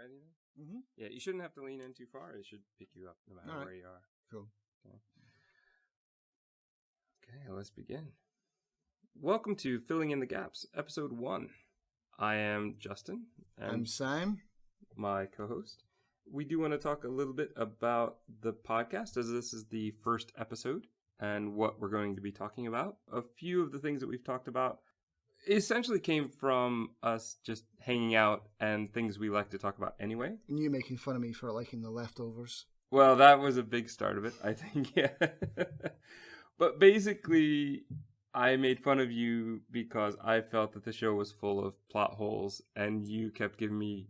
ready then? Mm-hmm. Yeah, you shouldn't have to lean in too far. It should pick you up no matter where you are. Cool. Okay, let's begin. Welcome to Filling in the Gaps, episode 1. I am Justin. And I'm Sam. My co-host. We do want to talk a little bit about the podcast, as this is the first episode, and what we're going to be talking about. A few of the things that we've talked about essentially came from us just hanging out and things we like to talk about anyway. And you making fun of me for liking The Leftovers. Well, that was a big start of it, I think, yeah. But basically, I made fun of you because I felt that the show was full of plot holes, and you kept giving me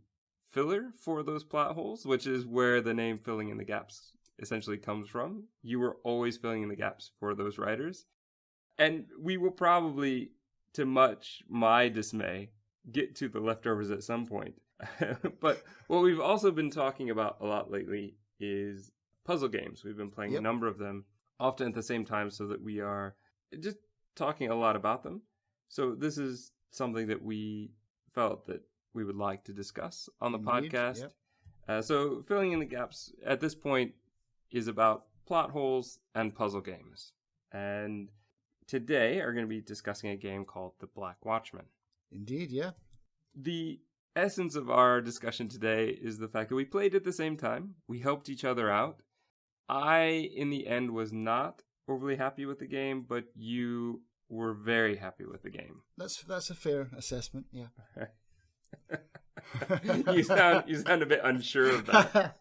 filler for those plot holes, which is where the name Filling in the Gaps essentially comes from. You were always filling in the gaps for those writers. And we will probably, to much my dismay, get to the leftovers at some point. But what we've also been talking about a lot lately is puzzle games. We've been playing a number of them, often at the same time, so that we are just talking a lot about them. So this is something that we felt that we would like to discuss on the podcast. Yep. So Filling in the Gaps at this point is about plot holes and puzzle games. And today are going to be discussing a game called the Black Watchmen. Indeed, yeah. The essence of our discussion today is the fact that we played at the same time. We helped each other out. I, in the end, was not overly happy with the game, but you were very happy with the game. That's a fair assessment, yeah. You sound a bit unsure of that.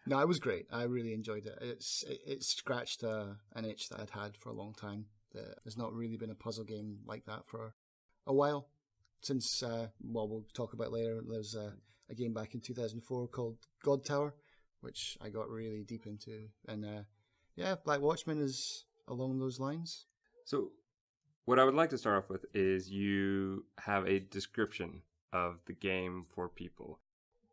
No, it was great. I really enjoyed it. It scratched an itch that I'd had for a long time. There's not really been a puzzle game like that for a while. Since, we'll talk about later, there's a game back in 2004 called God Tower, which I got really deep into. And Black Watchmen is along those lines. So what I would like to start off with is you have a description of the game for people.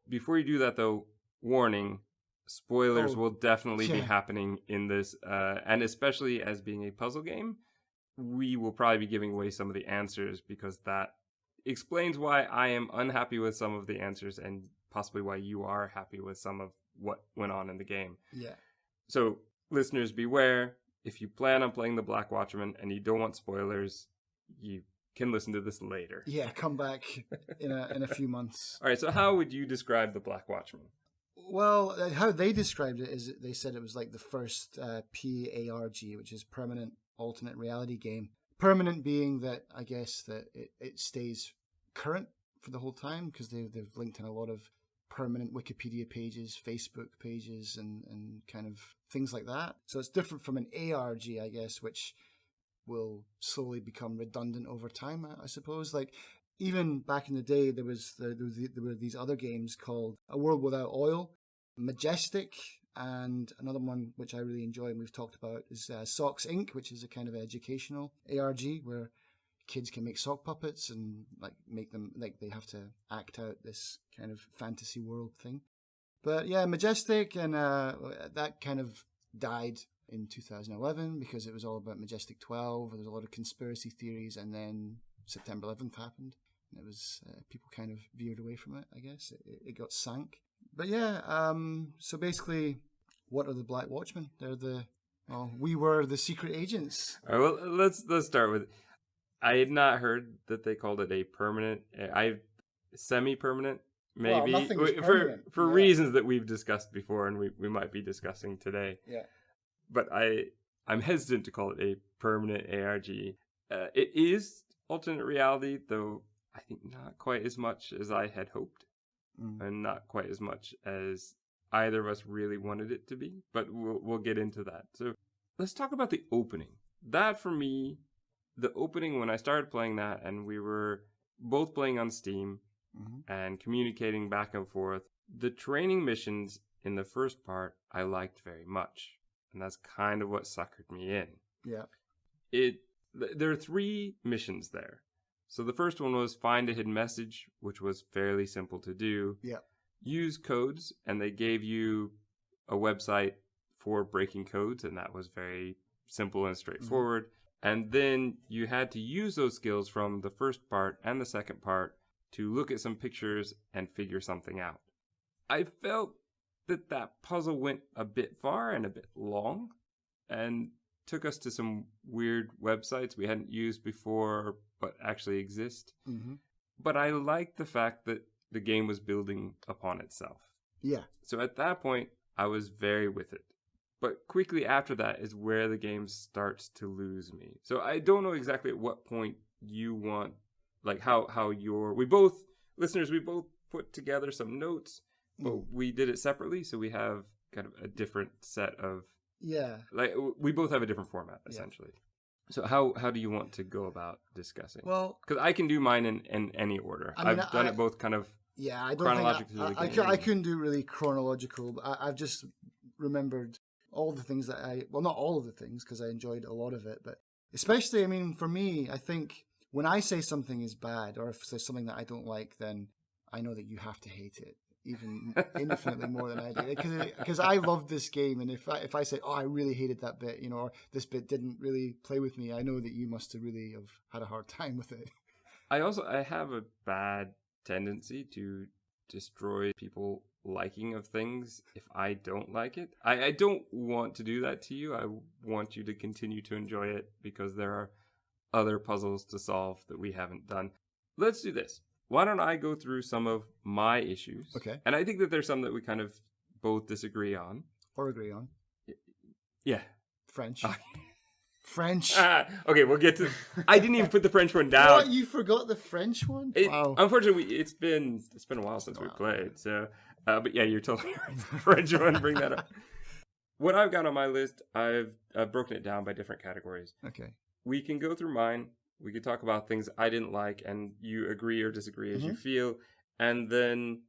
Before you do that, though, warning, spoilers will definitely be happening in this, and especially as being a puzzle game, we will probably be giving away some of the answers because that explains why I am unhappy with some of the answers and possibly why you are happy with some of what went on in the game. Yeah. So, listeners, beware. If you plan on playing the Black Watchmen and you don't want spoilers, you can listen to this later. Yeah, come back in a few months. All right, so how would you describe the Black Watchmen? Well, how they described it is they said it was like the first PARG, which is permanent alternate reality game. Permanent being that, I guess, that it stays current for the whole time because they've linked in a lot of permanent Wikipedia pages, Facebook pages, and kind of things like that. So it's different from an ARG, I guess, which will slowly become redundant over time, I suppose. Like, even back in the day, there were these other games called A World Without Oil, Majestic, and another one which I really enjoy and we've talked about is Socks Inc., which is a kind of educational ARG where kids can make sock puppets and make them they have to act out this kind of fantasy world thing. But yeah, Majestic and that kind of died in 2011 because it was all about Majestic 12. There was a lot of conspiracy theories, and then September 11th happened. And it was people kind of veered away from it, I guess. It got sank. But yeah, so basically, what are the Black Watchmen? We were the secret agents. All right, well, let's start with. I had not heard that they called it a permanent. Semi-permanent, maybe. Well, nothing is permanent. For reasons that we've discussed before, and we might be discussing today. Yeah. But I'm hesitant to call it a permanent ARG. It is alternate reality, though I think not quite as much as I had hoped. And not quite as much as either of us really wanted it to be, but we'll get into that. So let's talk about the opening. That, for me, the opening when I started playing that, and we were both playing on Steam and communicating back and forth, the training missions in the first part I liked very much, and that's kind of what suckered me in. Yeah. There are 3 missions there. So the first one was find a hidden message, which was fairly simple to do. Yeah. Use codes, and they gave you a website for breaking codes, and that was very simple and straightforward. And then you had to use those skills from the first part and the second part to look at some pictures and figure something out. I felt that puzzle went a bit far and a bit long and took us to some weird websites we hadn't used before but actually exist. Mm-hmm. But I liked the fact that the game was building upon itself. Yeah. So at that point, I was very with it. But quickly after that is where the game starts to lose me. So I don't know exactly at what point you want, like how we both put together some notes, but we did it separately. So we have kind of a different set of, like we both have a different format essentially. So how do you want to go about discussing? Well, because I can do mine in any order. I've done it both kind of I don't chronologically. I couldn't do really chronological. But I've just remembered all the things that not all of the things because I enjoyed a lot of it, but especially, I mean, for me, I think when I say something is bad or if there's something that I don't like, then I know that you have to hate it. Even infinitely more than I do, because I loved this game, and if I say, "Oh, I really hated that bit," or this bit didn't really play with me, I know that you must have really have had a hard time with it. I have a bad tendency to destroy people liking of things if I don't like it. I don't want to do that to you. I want you to continue to enjoy it because there are other puzzles to solve that we haven't done. Let's do this. Why don't I go through some of my issues? Okay. And I think that there's some that we kind of both disagree on. Or agree on. Yeah. French. French. Okay, we'll get to... I didn't even put the French one down. What? You forgot the French one? Wow. Unfortunately, it's been a while since we played. So, but yeah, you're totally right. The French one, bring that up. What I've got on my list, I've broken it down by different categories. Okay. We can go through mine. We could talk about things I didn't like, and you agree or disagree as you feel. And then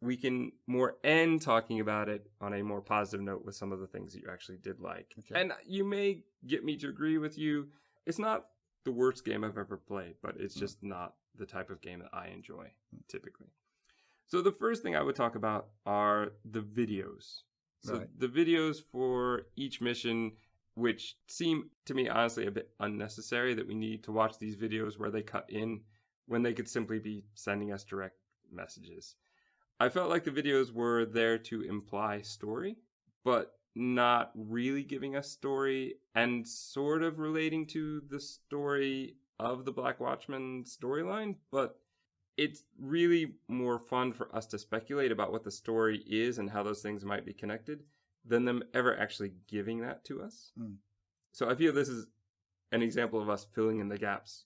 we can more end talking about it on a more positive note with some of the things that you actually did like. Okay. And you may get me to agree with you. It's not the worst game I've ever played, but it's just not the type of game that I enjoy, typically. So the first thing I would talk about are the videos. So the videos for each mission, which seem to me honestly a bit unnecessary, that we need to watch these videos where they cut in when they could simply be sending us direct messages. I felt like the videos were there to imply story, but not really giving us story and sort of relating to the story of the Black Watchmen storyline, but it's really more fun for us to speculate about what the story is and how those things might be connected than them ever actually giving that to us. So I feel this is an example of us filling in the gaps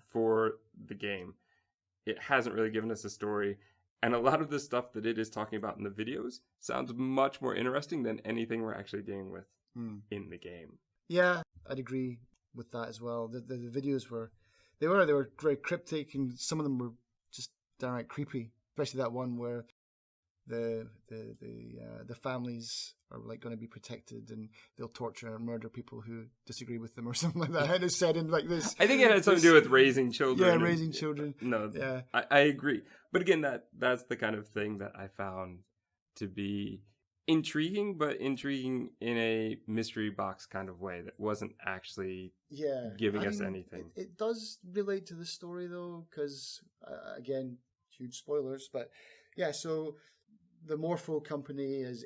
for the game. It hasn't really given us a story, and a lot of the stuff that it is talking about in the videos sounds much more interesting than anything we're actually dealing with in the game. Yeah, I'd agree with that as well. The videos were very cryptic, and some of them were just downright creepy, especially that one where the families are like going to be protected and they'll torture and murder people who disagree with them or something like that. And it's said in like this. I think it had something to do with raising children. Yeah, raising children. No, yeah, I agree. But again, that's the kind of thing that I found to be intriguing, but intriguing in a mystery box kind of way that wasn't actually giving us anything. It does relate to the story though, because again, huge spoilers, but yeah, so the Morpho company has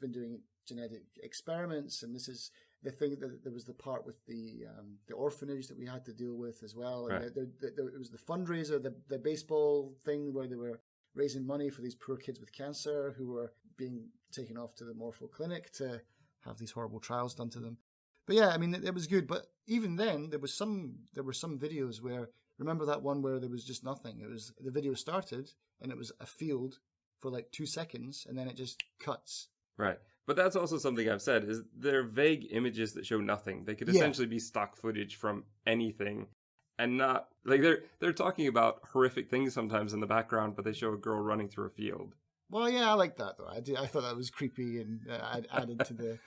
been doing genetic experiments, and this is the thing that there was the part with the orphanage that we had to deal with as well. And it was the fundraiser, the baseball thing where they were raising money for these poor kids with cancer who were being taken off to the Morpho clinic to have these horrible trials done to them. But yeah, I mean, it was good. But even then, there were some videos where, remember that one where there was just nothing? It was, the video started and it was a field for like 2 seconds, and then it just cuts. Right. But that's also something I've said, is they're vague images that show nothing. They could essentially be stock footage from anything, and not, like, they're talking about horrific things sometimes in the background, but they show a girl running through a field. Well, yeah, I like that, though. I thought that was creepy, and added to the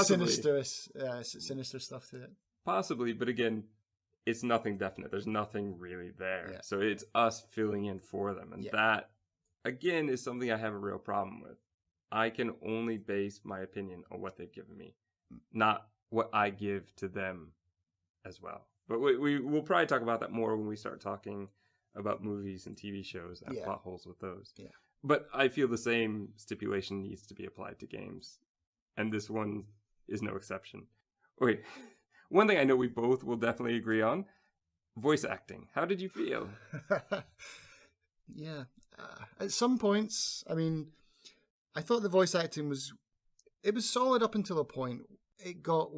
sinister stuff to it. Possibly, but again, it's nothing definite. There's nothing really there. Yeah. So it's us filling in for them, and that, again, is something I have a real problem with. I can only base my opinion on what they've given me, not what I give to them as well. But we'll probably talk about that more when we start talking about movies and TV shows and plot holes with those. Yeah. But I feel the same stipulation needs to be applied to games. And this one is no exception. Okay, one thing I know we both will definitely agree on, voice acting. How did you feel? Yeah. At some points, I mean, I thought the voice acting was solid up until a point. It got,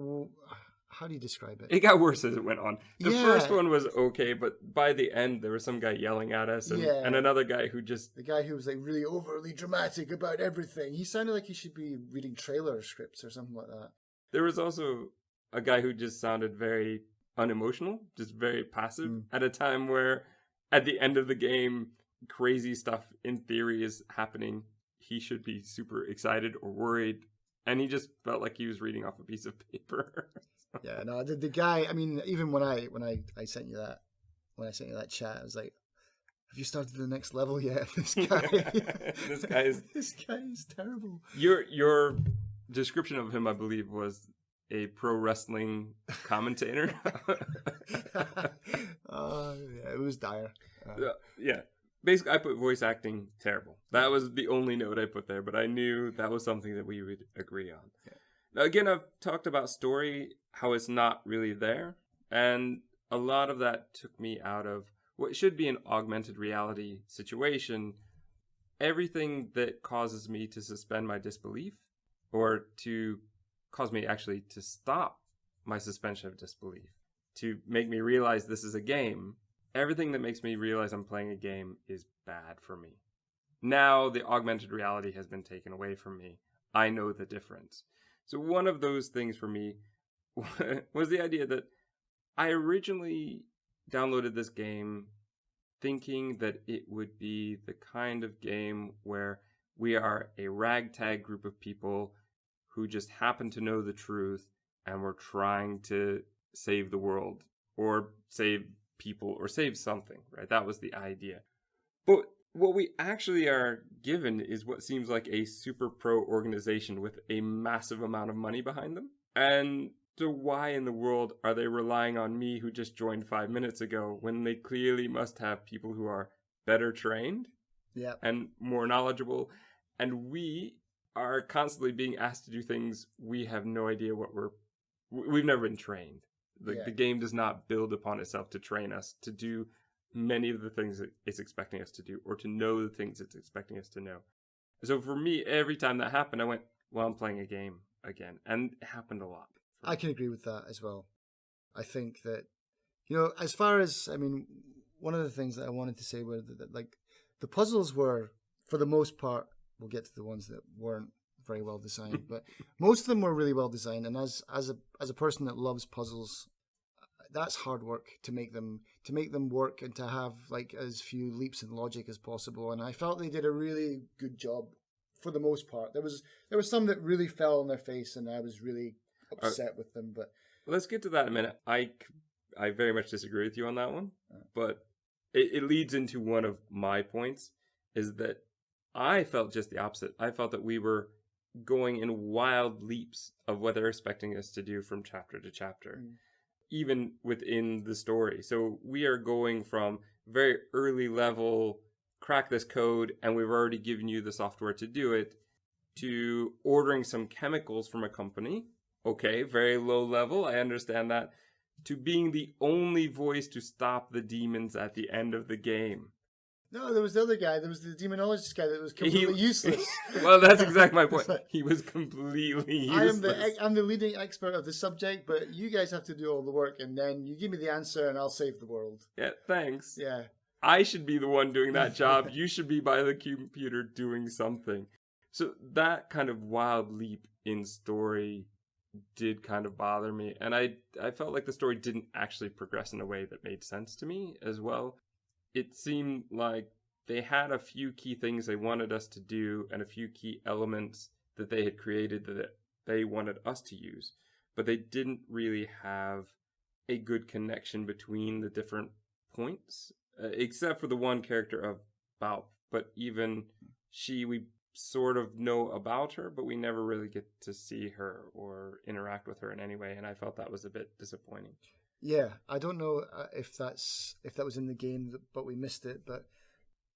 how do you describe it? It got worse as it went on. The Yeah. first one was okay, but by the end, there was some guy yelling at us and another guy who just... The guy who was like really overly dramatic about everything. He sounded like he should be reading trailer scripts or something like that. There was also a guy who just sounded very unemotional, just very passive at a time where at the end of the game, crazy stuff in theory is happening. He should be super excited or worried. And he just felt like he was reading off a piece of paper. Yeah, no, the guy, I mean, even when I sent you that, when I sent you that chat, I was like, have you started the next level yet? This guy, this guy is terrible. Your description of him, I believe, was a pro wrestling commentator. Yeah, it was dire. Yeah. Basically, I put voice acting terrible. That was the only note I put there, but I knew that was something that we would agree on. Yeah. Now, again, I've talked about story, how it's not really there, and a lot of that took me out of what should be an augmented reality situation. Everything that causes me to suspend my disbelief, or to cause me actually to stop my suspension of disbelief, to make me realize this is a game. Everything that makes me realize I'm playing a game is bad for me. Now the augmented reality has been taken away from me. I know the difference. So one of those things for me was the idea that I originally downloaded this game thinking that it would be the kind of game where we are a ragtag group of people who just happen to know the truth and we're trying to save the world or save people or save something, right? That was the idea. But what we actually are given is what seems like a super pro organization with a massive amount of money behind them. And so why in the world are they relying on me who just joined 5 minutes ago when they clearly must have people who are better trained and more knowledgeable? And we are constantly being asked to do things we have no idea what we've never been trained. The game does not build upon itself to train us to do many of the things that it's expecting us to do or to know the things it's expecting us to know. So for me, every time that happened, I went, well, I'm playing a game again. And it happened a lot. I can agree with that as well. I think that, you know, as far as, I mean, one of the things that I wanted to say were that like, the puzzles were, for the most part, we'll get to the ones that weren't very well designed, but most of them were really well designed. And as a person that loves puzzles, that's hard work to make them work and to have like as few leaps in logic as possible. And I felt they did a really good job for the most part. There was some that really fell on their face, and I was really upset with them. But let's get to that in a minute. I very much disagree with you on that one, but it leads into one of my points, is that I felt just the opposite. I felt that we were going in wild leaps of what they're expecting us to do from chapter to chapter. Even within the story. So we are going from very early level, crack this code, and we've already given you the software to do it, to ordering some chemicals from a company. Okay, very low level, I understand that. To being the only voice to stop the demons at the end of the game. No, there was the other guy. There was the demonologist guy that was completely useless. Well, that's exactly my point. He was completely useless. I'm the leading expert of the subject, but you guys have to do all the work, and then you give me the answer, and I'll save the world. Yeah, thanks. Yeah. I should be the one doing that job. You should be by the computer doing something. So that kind of wild leap in story did kind of bother me. And I felt like the story didn't actually progress in a way that made sense to me as well. It seemed like they had a few key things they wanted us to do and a few key elements that they had created that they wanted us to use, but they didn't really have a good connection between the different points, except for the one character of Bao. But even she, we sort of know about her, but we never really get to see her or interact with her in any way, and I felt that was a bit disappointing. Yeah, I don't know if that was in the game, but we missed it. But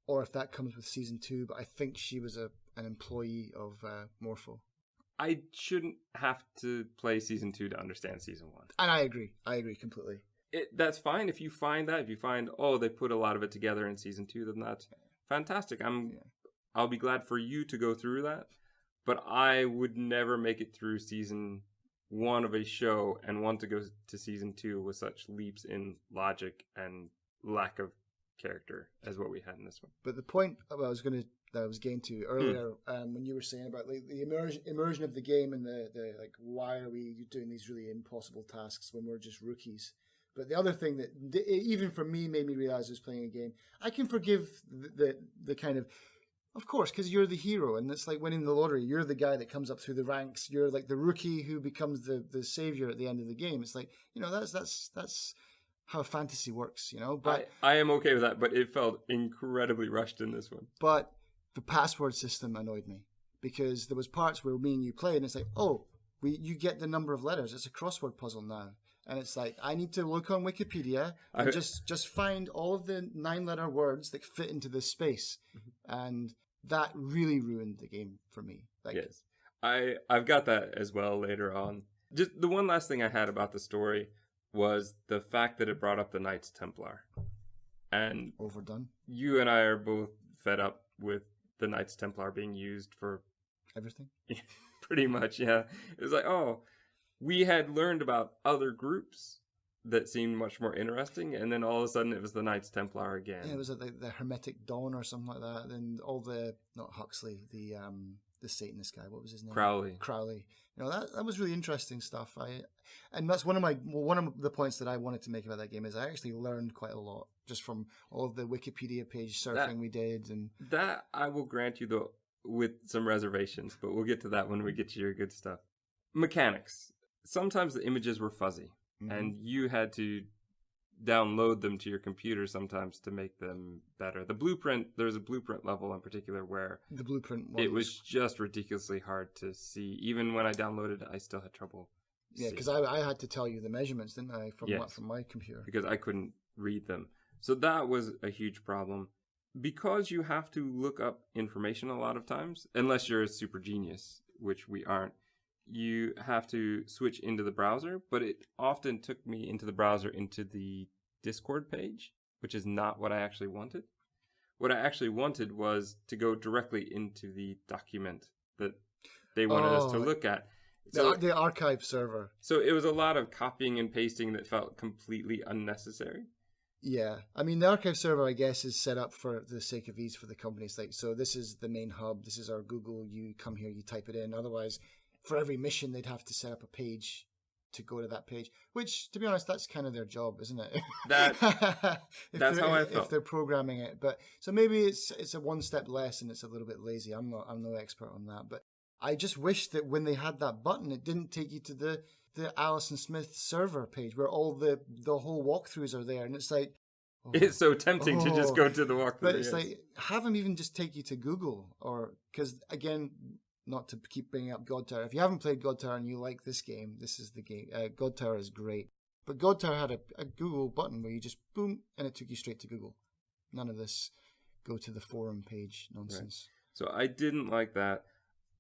or if that comes with season 2. But I think she was an employee of Morpho. I shouldn't have to play season 2 to understand season 1. And I agree completely. That's fine if you find that. If you find, they put a lot of it together in season 2, then that's fantastic. I'll be glad for you to go through that. But I would never make it through season 1 of a show and want to go to season 2 with such leaps in logic and lack of character as what we had in this one. But the point that I was getting to earlier, when you were saying about like the immersion of the game and the like, why are we doing these really impossible tasks when we're just rookies? But the other thing that even for me made me realize I was playing a game. I can forgive the kind of course, because you're the hero, and it's like winning the lottery. You're the guy that comes up through the ranks. You're like the rookie who becomes the savior at the end of the game. It's like, that's how fantasy works, But I am okay with that, but it felt incredibly rushed in this one. But the password system annoyed me because there was parts where me and you played, and it's like, you get the number of letters. It's a crossword puzzle now. And it's like, I need to look on Wikipedia and just find all of the 9-letter words that fit into this space. And that really ruined the game for me. Yes. I've got that as well later on. Just the one last thing I had about the story was the fact that it brought up the Knights Templar. And overdone. You and I are both fed up with the Knights Templar being used for everything. Pretty much, yeah. It was like, we had learned about other groups that seemed much more interesting, and then all of a sudden it was the Knights Templar again. Yeah, it was like the Hermetic Dawn or something like that. And all not Huxley, the Satanist guy. What was his name? Crowley. That was really interesting stuff. And that's one of the points that I wanted to make about that game is I actually learned quite a lot just from all of the Wikipedia page surfing we did, and that I will grant you though with some reservations, but we'll get to that when we get to your good stuff. Mechanics. Sometimes the images were fuzzy, and you had to download them to your computer sometimes to make them better. There's a blueprint level in particular where the blueprint it was just ridiculously hard to see. Even when I downloaded it, I still had trouble. Yeah, because I had to tell you the measurements, didn't I, from my computer? Because I couldn't read them. So that was a huge problem. Because you have to look up information a lot of times, unless you're a super genius, which we aren't, you have to switch into the browser, but it often took me into the browser into the Discord page, which is not what I actually wanted. What I actually wanted was to go directly into the document that they wanted us to look at. So, the archive server. So it was a lot of copying and pasting that felt completely unnecessary. Yeah. I mean, the archive server, I guess, is set up for the sake of ease for the companies. Like, so this is the main hub. This is our Google. You come here, you type it in. Otherwise, for every mission, they'd have to set up a page to go to that page, which, to be honest, that's kind of their job, isn't it? That's how I felt. If they're programming it. But so maybe it's a one step less and it's a little bit lazy. I'm no expert on that. But I just wish that when they had that button, it didn't take you to the Alison Smith server page where all the whole walkthroughs are there. And it's like... it's so tempting to just go to the walkthrough. But it's like, have them even just take you to Google. Because, again... Not to keep bringing up God Tower. If you haven't played God Tower and you like this game, this is the game. God Tower is great. But God Tower had a Google button where you just boom, and it took you straight to Google. None of this go to the forum page nonsense. Right. So I didn't like that.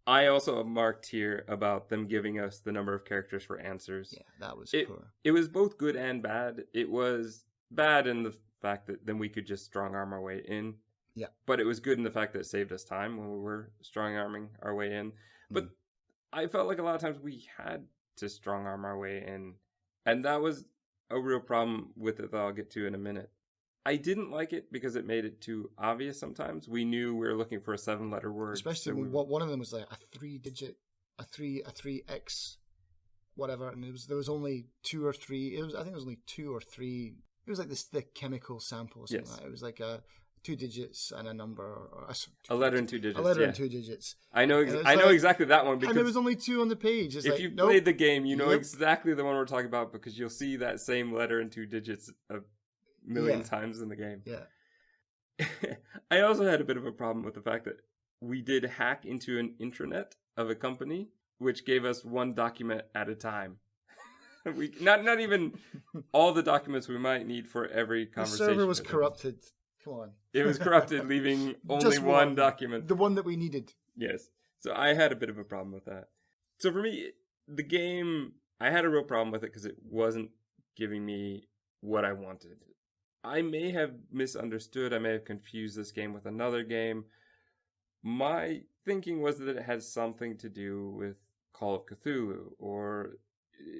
I also marked here about them giving us the number of characters for answers. Yeah, that was poor. It was both good and bad. It was bad in the fact that then we could just strong arm our way in. Yeah. But it was good in the fact that it saved us time when we were strong-arming our way in. But I felt like a lot of times we had to strong-arm our way in. And that was a real problem with it that I'll get to in a minute. I didn't like it because it made it too obvious sometimes. We knew we were looking for a 7-letter word. Especially when one of them was like a 3-digit, a 3x, whatever. And there was only 2 or 3. I think it was only 2 or 3. It was like the chemical sample or something like that. It was like a 2 digits and a number, or a letter and 2 digits. A letter and 2 digits. I know. I know exactly that one because and there was only 2 on the page. It's if you played the game, you know exactly the one we're talking about because you'll see that same letter and 2 digits a million times in the game. Yeah. I also had a bit of a problem with the fact that we did hack into an intranet of a company, which gave us one document at a time. We not even all the documents we might need for every conversation. The server was corrupted Come on. It was corrupted, leaving only Just one document. The one that we needed. Yes. So I had a bit of a problem with that. So for me, the game, I had a real problem with it because it wasn't giving me what I wanted. I may have misunderstood. I may have confused this game with another game. My thinking was that it had something to do with Call of Cthulhu or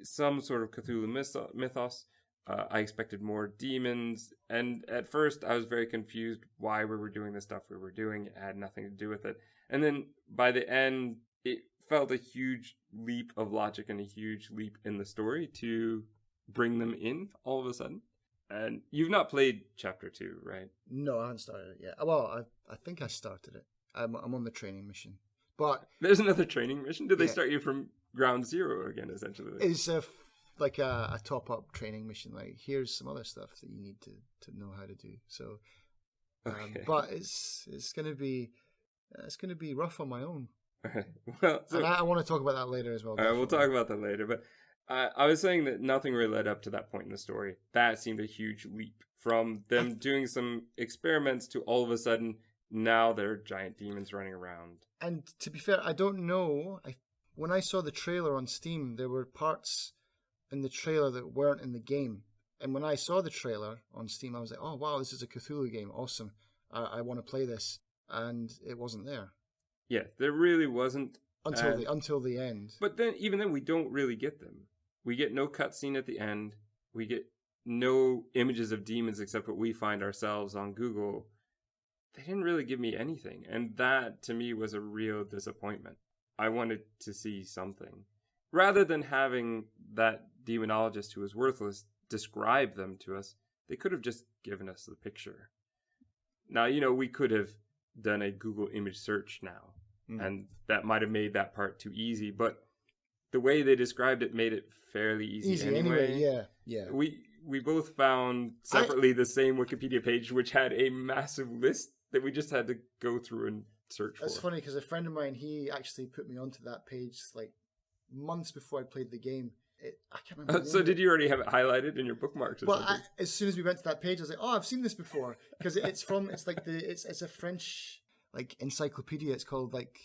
some sort of Cthulhu mythos. I expected more demons, and at first I was very confused why we were doing the stuff we were doing. It had nothing to do with it. And then by the end, it felt a huge leap of logic and a huge leap in the story to bring them in all of a sudden. And you've not played Chapter 2, right? No, I haven't started it yet. Well, I think I started it. I'm on the training mission. But there's another training mission? Did they start you from ground zero again, essentially? It's like a top-up training mission. Like, here's some other stuff that you need to know how to do. So, okay. But it's gonna be rough on my own. Well, so, and I want to talk about that later as well. All right, we'll talk about that later. But I was saying that nothing really led up to that point in the story. That seemed a huge leap from them doing some experiments to all of a sudden now there are giant demons running around. And to be fair, I don't know. When I saw the trailer on Steam, there were parts in the trailer that weren't in the game. And when I saw the trailer on Steam, I was like, oh, wow, this is a Cthulhu game. Awesome. I want to play this. And it wasn't there. Yeah, there really wasn't. Until the end. But then, even then, we don't really get them. We get no cutscene at the end. We get no images of demons except what we find ourselves on Google. They didn't really give me anything. And that, to me, was a real disappointment. I wanted to see something. Rather than having that demonologist who was worthless describe them to us, they could have just given us the picture. Now, we could have done a Google image search now. And that might have made that part too easy. But the way they described it made it fairly easy anyway. Yeah. We both found separately the same Wikipedia page, which had a massive list that we just had to go through and search for. That's funny because a friend of mine, he actually put me onto that page like months before I played the game. I can't remember. So did you already have it highlighted in your bookmarks? Or something? As soon as we went to that page, I was like, "Oh, I've seen this before," because it's a French like encyclopedia. It's called like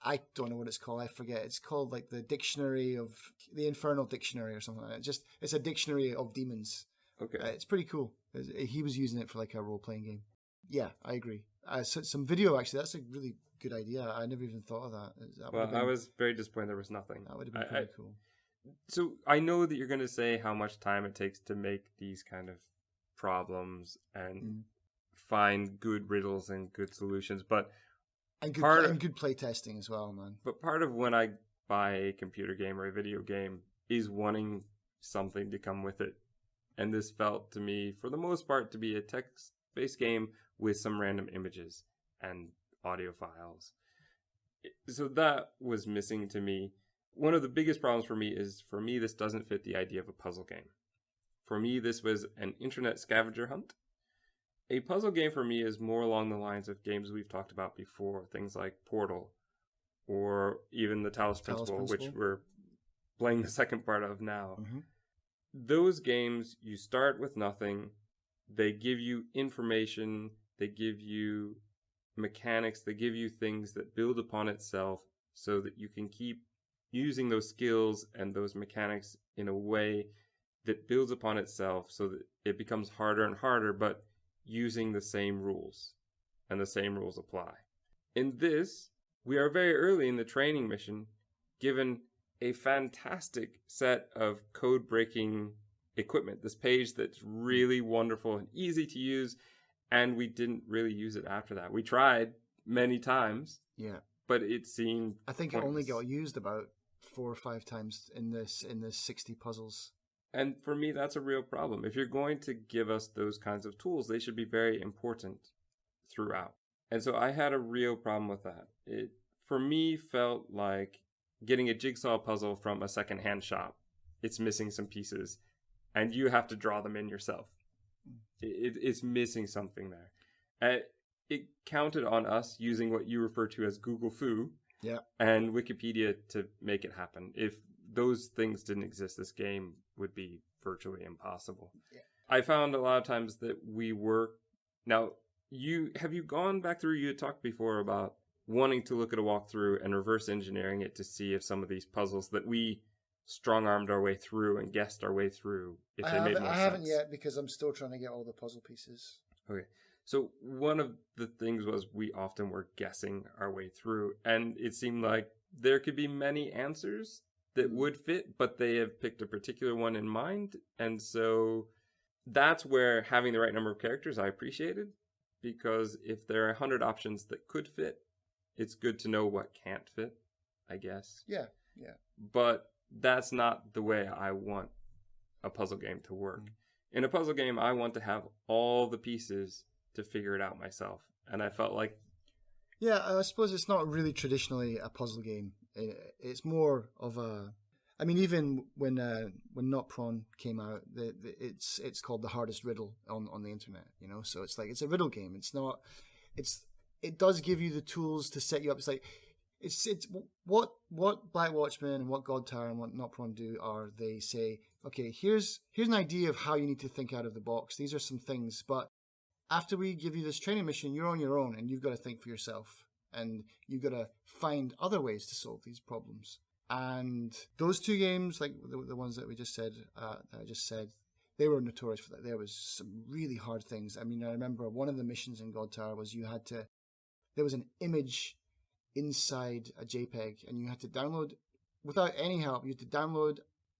I don't know what it's called. I forget. It's called like the Dictionary of the Infernal Dictionary or something like that. It's a dictionary of demons. Okay, it's pretty cool. He was using it for like a role playing game. Yeah, I agree. Some video actually. That's a really good idea. I never even thought of that. I was very disappointed there was nothing. That would have been pretty cool. So I know that you're going to say how much time it takes to make these kind of problems and find good riddles and good solutions, but and good play testing as well, man. But part of when I buy a computer game or a video game is wanting something to come with it, and this felt to me, for the most part, to be a text-based game with some random images and audio files. So that was missing to me. One of the biggest problems for me is, this doesn't fit the idea of a puzzle game. For me, this was an internet scavenger hunt. A puzzle game for me is more along the lines of games we've talked about before, things like Portal, or even the Talos Principle, which we're playing the second part of now. Mm-hmm. Those games, you start with nothing. They give you information. They give you mechanics. They give you things that build upon itself so that you can keep using those skills and those mechanics in a way that builds upon itself so that it becomes harder and harder, but using the same rules, and the same rules apply. In this, we are very early in the training mission, given a fantastic set of code-breaking equipment, this page that's really wonderful and easy to use, and we didn't really use it after that. We tried many times, but it seemed I think pointless. It only got used about 4 or 5 times in this 60 puzzles. And for me, that's a real problem. If you're going to give us those kinds of tools, they should be very important throughout. And so I had a real problem with that. It, for me, felt like getting a jigsaw puzzle from a secondhand shop. It's missing some pieces, and you have to draw them in yourself. It's missing something there. It counted on us using what you refer to as Google Foo and Wikipedia to make it happen. If those things didn't exist, this game would be virtually impossible. I found a lot of times that we were... Now, have you gone back through, you had talked before about wanting to look at a walkthrough and reverse engineering it to see if some of these puzzles that we strong-armed our way through and guessed our way through, if they made more sense. I haven't yet because I'm still trying to get all the puzzle pieces. Okay. So one of the things was we often were guessing our way through, and it seemed like there could be many answers that would fit, but they have picked a particular one in mind. And so that's where having the right number of characters I appreciated, because if there are 100 options that could fit, it's good to know what can't fit, I guess. Yeah. But that's not the way I want a puzzle game to work. In a puzzle game, I want to have all the pieces to figure it out myself. And I felt like... Yeah, I suppose it's not really traditionally a puzzle game. It's more of a... I mean, even when Not Prawn came out, it's called the hardest riddle on the internet, you know? So it's like, it's a riddle game. It's not... It does give you the tools to set you up. It's like... It's what Black Watchmen and what God Tower and what Not Prawn do are they say, okay, here's an idea of how you need to think out of the box. These are some things, but after we give you this training mission, you're on your own and you've got to think for yourself and you've got to find other ways to solve these problems. And those two games, like the ones that we just said, they were notorious for that. There was some really hard things. I mean, I remember one of the missions in God Tower was there was an image inside a JPEG and you had to download, without any help, you had to download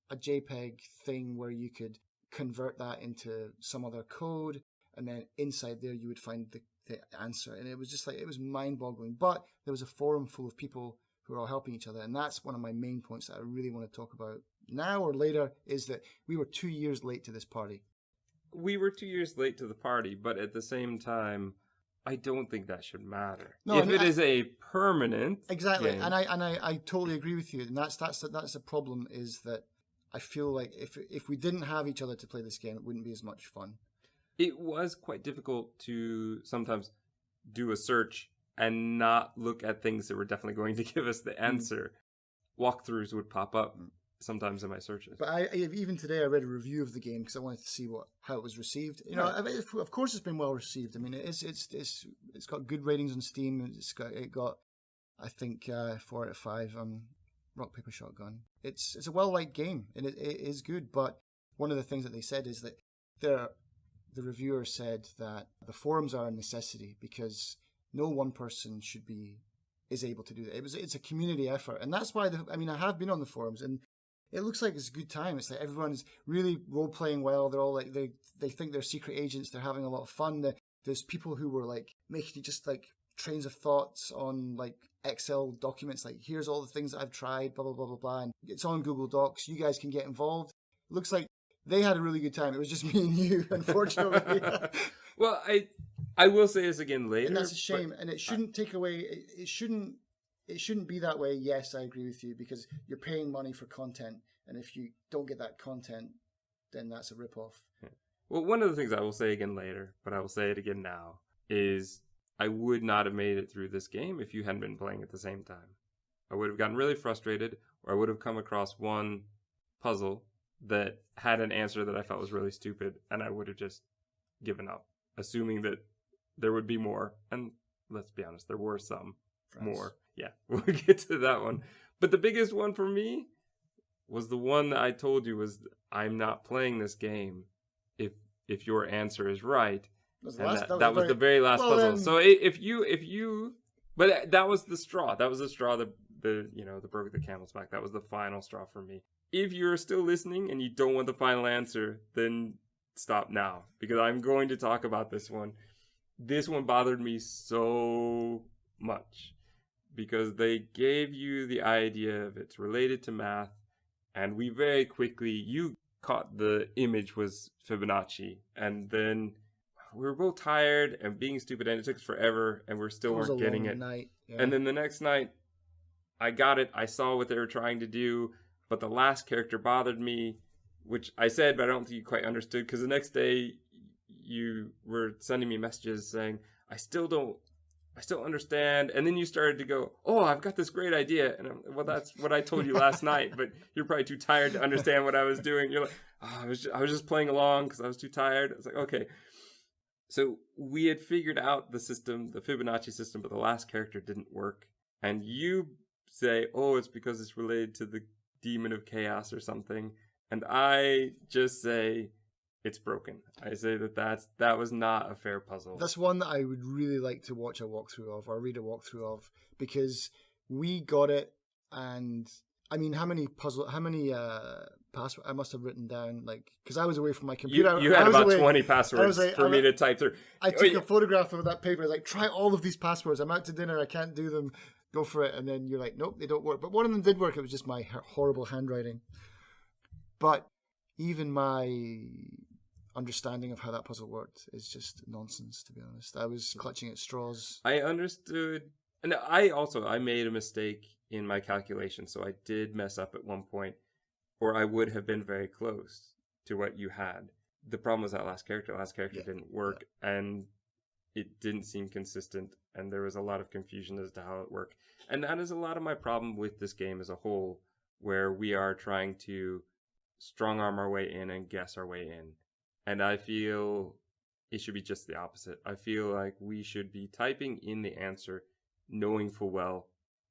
a JPEG thing where you could convert that into some other code, and then inside there you would find the answer. And it was just like, it was mind-boggling. But there was a forum full of people who are all helping each other, and that's one of my main points that I really want to talk about now or later, is that we were 2 years late to this party. We were 2 years late to the party, but at the same time, I don't think that should matter. No, if it is a permanent exactly, game. and I totally agree with you, and that's the problem, is that I feel like if we didn't have each other to play this game, it wouldn't be as much fun. It was quite difficult to sometimes do a search and not look at things that were definitely going to give us the answer. Walkthroughs would pop up sometimes in my searches. But even today I read a review of the game because I wanted to see how it was received. You know, I mean, of course it's been well received. I mean, it's got good ratings on Steam. It got I think 4 out of 5 on Rock Paper Shotgun. It's a well liked game and it is good. But one of the things that they said is that the reviewer said that the forums are a necessity because no one person is able to do that. It's a community effort, and that's why I have been on the forums and it looks like it's a good time. It's like everyone's really role playing well. They're all like they think they're secret agents. They're having a lot of fun. There's people who were like making just like trains of thoughts on like Excel documents. Like, here's all the things that I've tried. Blah blah blah blah blah. And it's on Google Docs. You guys can get involved. It looks like they had a really good time. It was just me and you, unfortunately. Well, I will say this again later, and that's a shame. And it shouldn't take away. It shouldn't be that way. Yes, I agree with you, because you're paying money for content, and if you don't get that content, then that's a ripoff. Yeah. Well, one of the things I will say again later, but I will say it again now, is I would not have made it through this game if you hadn't been playing at the same time. I would have gotten really frustrated, or I would have come across one puzzle that had an answer that I felt was really stupid, and I would have just given up, assuming that there would be more. And let's be honest, there were some more. Yeah, we'll get to that one. But the biggest one for me was the one that I told you was, I'm not playing this game if your answer is right. That was the very last puzzle. So if you, but that was the straw. That was the straw that broke the camel's back. That was the final straw for me. If you're still listening and you don't want the final answer, then stop now, because I'm going to talk about this one. This one bothered me so much because they gave you the idea of it's related to math, and we very quickly, you caught the image was Fibonacci, and then we were both tired and being stupid, and it took us forever, and we still weren't getting it. Night. Yeah. And then the next night, I got it. I saw what they were trying to do, but the last character bothered me, which I said, but I don't think you quite understood, because the next day you were sending me messages saying, I still understand. And then you started to go, oh, I've got this great idea. And well, that's what I told you last night, but you're probably too tired to understand what I was doing. You're like, oh, I was just playing along because I was too tired. I was like, okay. So we had figured out the system, the Fibonacci system, but the last character didn't work. And you say, oh, it's because it's related to the demon of chaos or something. And I just say it's broken. I say that was not a fair puzzle. That's one that I would really like to watch a walkthrough of, or read a walkthrough of, because we got it. And I mean, how many passwords I must have written down, like, because I was away from my computer. You had about 20 passwords for me to type through. I took a photograph of that paper. I was like, try all of these passwords. I'm out to dinner. I can't do them. Go for it. And then you're like, nope, they don't work. But one of them did work. It was just my horrible handwriting. But even my understanding of how that puzzle worked is just nonsense, to be honest. I was clutching at straws. I understood. And I made a mistake in my calculation. So I did mess up at one point, or I would have been very close to what you had. The problem was that last character. Didn't work, and it didn't seem consistent, and there was a lot of confusion as to how it worked. And that is a lot of my problem with this game as a whole, where we are trying to strong arm our way in and guess our way in. And I feel it should be just the opposite. I feel like we should be typing in the answer, knowing full well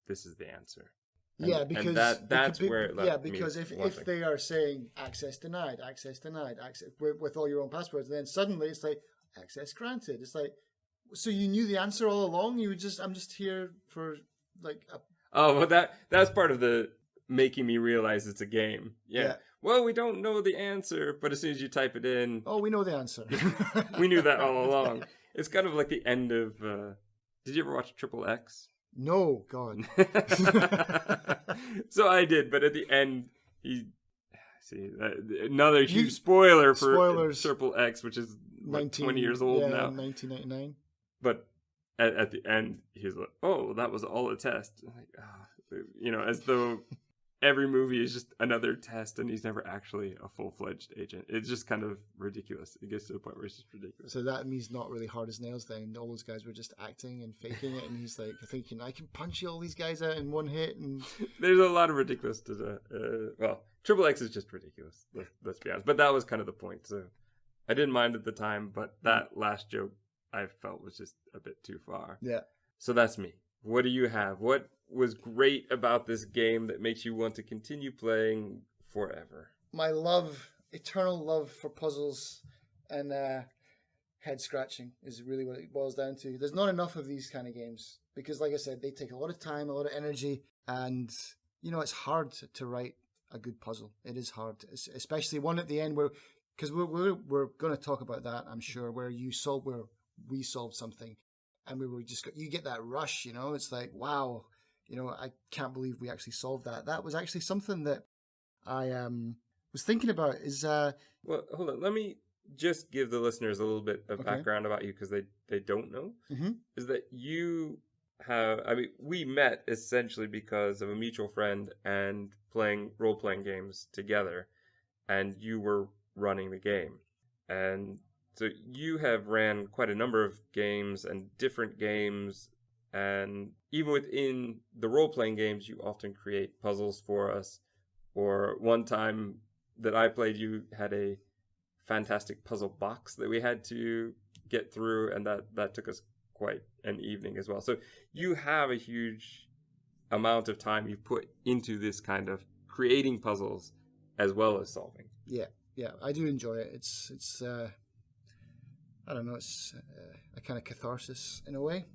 this is the answer. And, because that's where it left. Yeah, because if they are saying access denied, with all your own passwords, then suddenly it's like access granted. It's like, so you knew the answer all along. I'm just here for like. Well, that's part of the making me realize it's a game. Yeah. Well, we don't know the answer, but as soon as you type it in, oh, we know the answer. We knew that all along. It's kind of like the end of. Did you ever watch Triple X? No, God. So I did, but at the end, another huge spoiler for spoilers. Triple X, which is 20 years old now. 1999. But at the end, he's like, "Oh, that was all a test." Like, as though every movie is just another test, and he's never actually a full-fledged agent. It's just kind of ridiculous. It gets to the point where it's just ridiculous. So that means not really hard as nails then. All those guys were just acting and faking it, and he's like thinking, I can punch all these guys out in one hit. And there's a lot of ridiculous to the... Triple X is just ridiculous. Let's be honest. But that was kind of the point. So I didn't mind at the time, but that last joke I felt was just a bit too far. Yeah. So that's me. What do you have? What was great about this game that makes you want to continue playing forever? My eternal love for puzzles and head scratching is really what it boils down to. There's not enough of these kind of games because, like I said, they take a lot of time, a lot of energy, and it's hard to write a good puzzle. It is hard, especially one at the end because we're going to talk about that, I'm sure, where we solved something. And you get that rush, it's like, wow, I can't believe we actually solved that. That was actually something that I was thinking about is... Well, hold on. Let me just give the listeners a little bit of background about you because they don't know. Mm-hmm. Is that you we met essentially because of a mutual friend and playing role-playing games together, and you were running the game. And... so you have ran quite a number of games and different games, and even within the role-playing games, you often create puzzles for us. Or one time that I played, you had a fantastic puzzle box that we had to get through, and that took us quite an evening as well. So you have a huge amount of time you put into this kind of creating puzzles as well as solving. Yeah, I do enjoy it. It's I don't know, it's a kind of catharsis in a way.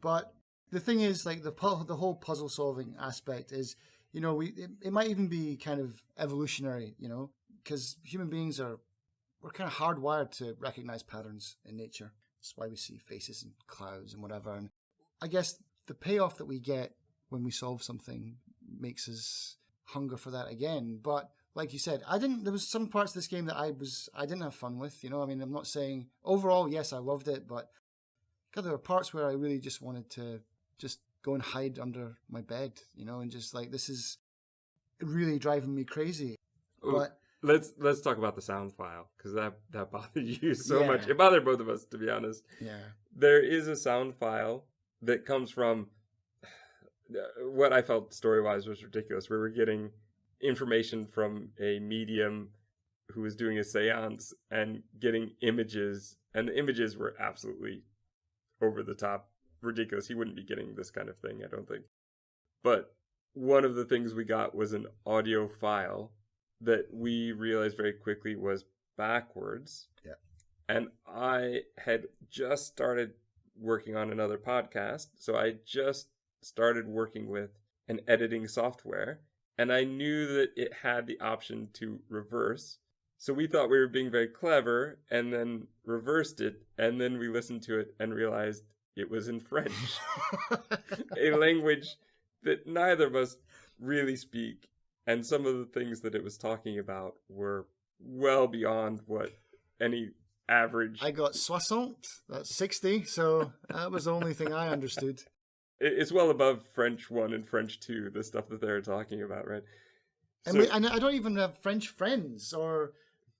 But the thing is, like, the whole puzzle solving aspect is, it might even be kind of evolutionary, because human beings we're kind of hardwired to recognize patterns in nature. That's why we see faces and clouds and whatever. And I guess the payoff that we get when we solve something makes us hunger for that again. But like you said, there was some parts of this game that I didn't have fun with, I'm not saying overall, yes, I loved it, but there were parts where I really just wanted to just go and hide under my bed, and just like, this is really driving me crazy. But let's talk about the sound file, because that bothered you so much. It bothered both of us, to be honest. Yeah. There is a sound file that comes from what I felt story-wise was ridiculous. We were getting information from a medium who was doing a seance and getting images And the images were absolutely over the top, ridiculous. He wouldn't be getting this kind of thing, I don't think. But one of the things we got was an audio file that we realized very quickly was backwards. Yeah. And I had just started working on another podcast, so I just started working with an editing software, and I knew that it had the option to reverse. So we thought we were being very clever, and then reversed it, and then we listened to it and realized it was in French, a language that neither of us really speak, and some of the things that it was talking about were well beyond what any average... I got 60, that's 60, so that was the only thing I understood. It's well above French 1 and French 2, the stuff that they're talking about, right? And I don't even have French friends or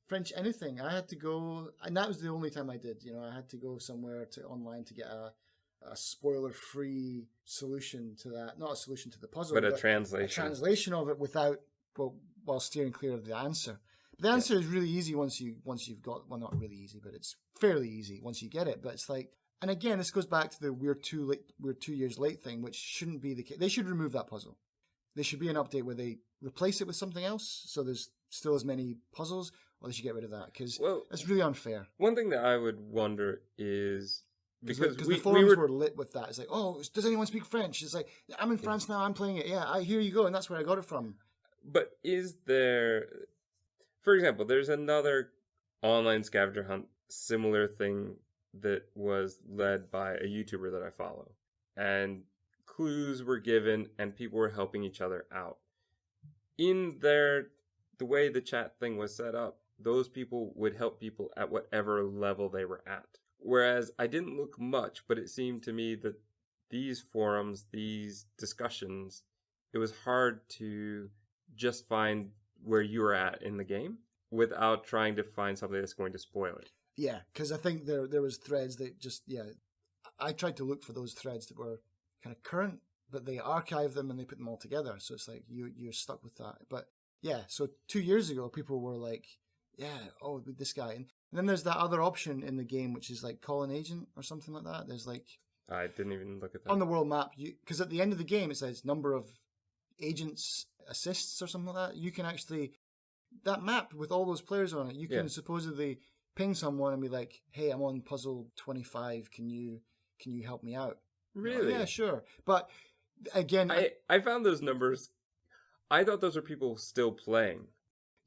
French anything. I had to go, and that was the only time I did. I had to go somewhere online to get a spoiler-free solution to that. Not a solution to the puzzle, but a translation. A translation of it while steering clear of the answer. But the answer is really easy once you've got, well, not really easy, but it's fairly easy once you get it. But it's like, and again, this goes back to the we're 2 years late thing, which shouldn't be the case. They should remove that puzzle. There should be an update where they replace it with something else, so there's still as many puzzles, or they should get rid of that, because it's really unfair. One thing that I would wonder is, because the forums were lit with that. It's like, oh, does anyone speak French? It's like, I'm in France now, I'm playing it. Yeah, here you go, and that's where I got it from. But is there, for example, there's another online scavenger hunt, similar thing that was led by a YouTuber that I follow. And clues were given and people were helping each other out. In the way the chat thing was set up, those people would help people at whatever level they were at. Whereas I didn't look much, but it seemed to me that these forums, these discussions, it was hard to just find where you were at in the game without trying to find something that's going to spoil it. Yeah, because I think there was threads that just, I tried to look for those threads that were kind of current, but they archive them and they put them all together. So it's like you're stuck with that. But yeah, so 2 years ago, people were like, with this guy. And then there's that other option in the game, which is like call an agent or something like that. There's like... I didn't even look at that. On the world map, because at the end of the game, it says number of agents assists or something like that. You can actually... That map with all those players on it, you can supposedly ping someone and be like, hey, I'm on puzzle 25. Can you help me out? Really? Yeah, sure. But again... I found those numbers... I thought those were people still playing.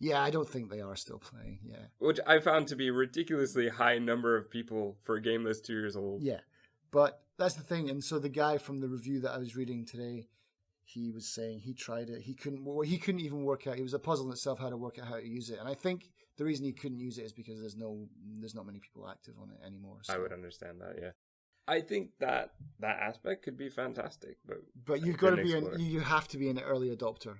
Yeah, I don't think they are still playing, yeah. Which I found to be a ridiculously high number of people for a game that's 2 years old. Yeah, but that's the thing. And so the guy from the review that I was reading today, he was saying he tried it. He couldn't even work out. It was a puzzle in itself how to work out how to use it. And I think the reason he couldn't use it is because there's not many people active on it anymore. So. I would understand that, yeah. I think that aspect could be fantastic, but you've got to be you have to be an early adopter.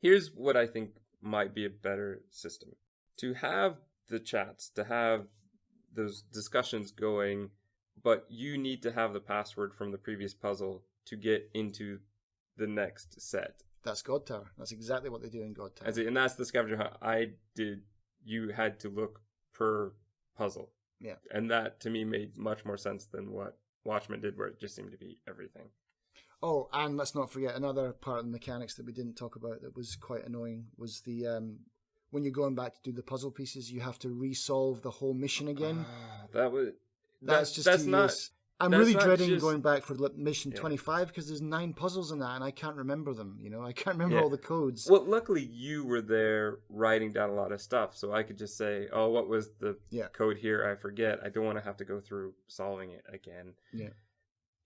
Here's what I think might be a better system. To have the chats, to have those discussions going, but you need to have the password from the previous puzzle to get into the next set. That's God Tower. That's exactly what they do in God Tower. And that's the scavenger hunt I did. You had to look per puzzle. Yeah. And that to me made much more sense than what Watchmen did, where it just seemed to be everything. Oh, and let's not forget another part of the mechanics that we didn't talk about that was quite annoying was the when you're going back to do the puzzle pieces, you have to resolve the whole mission again. That's tedious. I'm really dreading going back for mission 25 because there's 9 puzzles in that and I can't remember them. I can't remember all the codes. Well, luckily you were there writing down a lot of stuff, so I could just say, "Oh, what was the code here? I forget. I don't want to have to go through solving it again." Yeah.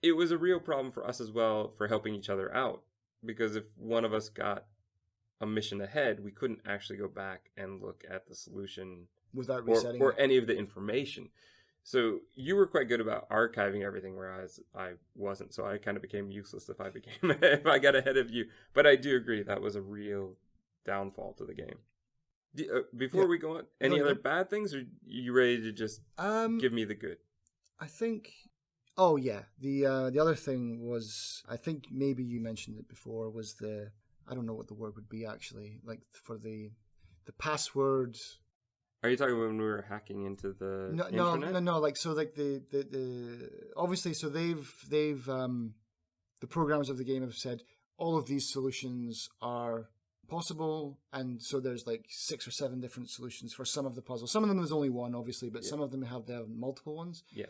It was a real problem for us as well for helping each other out, because if one of us got a mission ahead, we couldn't actually go back and look at the solution without resetting or any of the information. So you were quite good about archiving everything, whereas I wasn't. So I kind of became useless if I got ahead of you. But I do agree that was a real downfall to the game. Before we go on, any other bad things, or are you ready to just give me the good? I think. Oh yeah, the other thing was, I think maybe you mentioned it before, was I don't know what the word would be actually, like for the password Are you talking when we were hacking into the intranet? No. Like so, like the obviously, so they've the programmers of the game have said all of these solutions are possible, and so there's like 6 or 7 different solutions for some of the puzzles. Some of them there's only one, obviously, but some of them have multiple ones. Yes.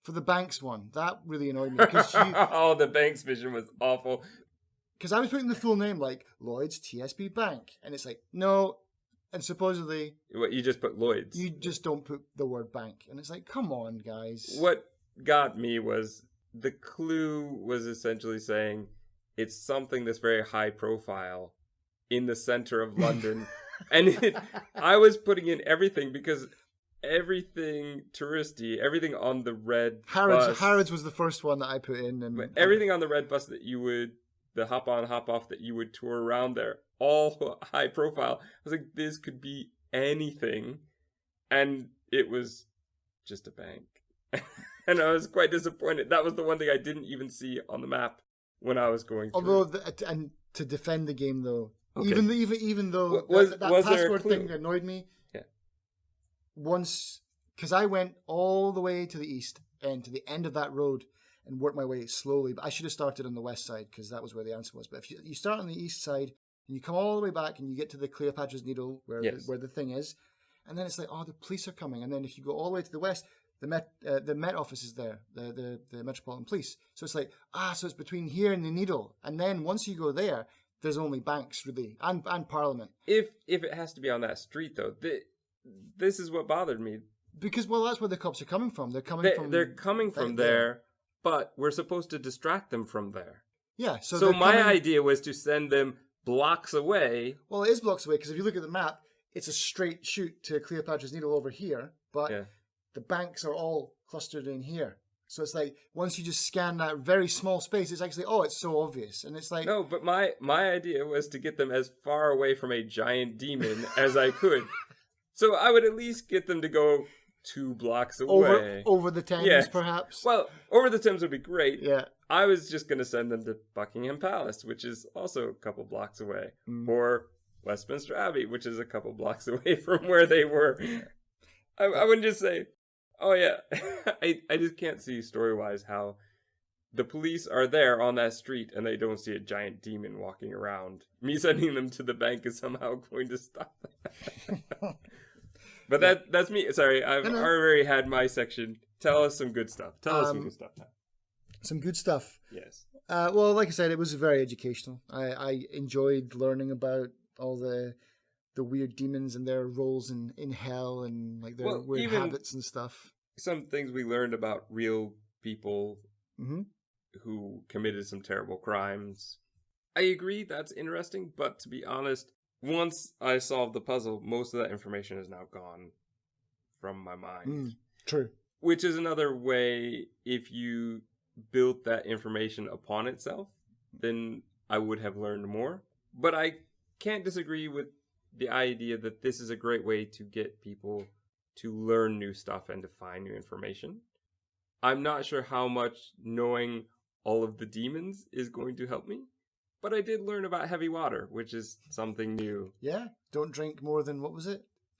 For the banks one, that really annoyed me because oh, the banks mission was awful. Because I was putting the full name like Lloyd's TSB Bank, and it's like no, and supposedly what you just put Lloyd's. You just don't put the word bank, and it's like, come on, guys. What got me was the clue was essentially saying it's something that's very high profile in the center of London, and I was putting in everything because everything touristy, everything on the red bus. Harrods was the first one that I put in, and everything on the red bus that you would. The hop on, hop off that you would tour around there, all high profile. I was like, this could be anything. And it was just a bank. And I was quite disappointed. That was the one thing I didn't even see on the map when I was going through. Although, and to defend the game though, okay. even though that password thing annoyed me. Yeah. Once, because I went all the way to the east and to the end of that road, and work my way slowly. But I should have started on the west side because that was where the answer was. But if you start on the east side and you come all the way back and you get to the Cleopatra's Needle where the thing is, and then it's like, oh, the police are coming. And then if you go all the way to the west, the Met office is there, the Metropolitan Police. So it's like, so it's between here and the Needle. And then once you go there, there's only banks really and Parliament. If it has to be on that street though, this is what bothered me. Because that's where the cops are coming from. They're coming from there. But we're supposed to distract them from there. Yeah. So my idea was to send them blocks away. Well, it is blocks away because if you look at the map, it's a straight shoot to Cleopatra's Needle over here. But the banks are all clustered in here. So it's like once you just scan that very small space, it's actually, it's so obvious. And it's like... No, but my idea was to get them as far away from a giant demon as I could. So I would at least get them to go... 2 blocks away. Over the Thames, perhaps? Well, over the Thames would be great. Yeah. I was just going to send them to Buckingham Palace, which is also a couple blocks away. Or Westminster Abbey, which is a couple blocks away from where they were. I wouldn't just say, oh yeah. I just can't see story-wise how the police are there on that street and they don't see a giant demon walking around. Me sending them to the bank is somehow going to stop that. But that's me. Sorry, I've already had my section. Tell us some good stuff. Tell us some good stuff now. Some good stuff. Yes. Well, like I said, it was very educational. I enjoyed learning about all the weird demons and their roles in hell and like their weird habits and stuff. Some things we learned about real people who committed some terrible crimes. I agree, that's interesting, but to be honest, once I solved the puzzle, most of that information is now gone from my mind. True. Which is another way, if you built that information upon itself, then I would have learned more. But I can't disagree with the idea that this is a great way to get people to learn new stuff and to find new information. I'm not sure how much knowing all of the demons is going to help me. But I did learn about heavy water, which is something new. Yeah, don't drink more than,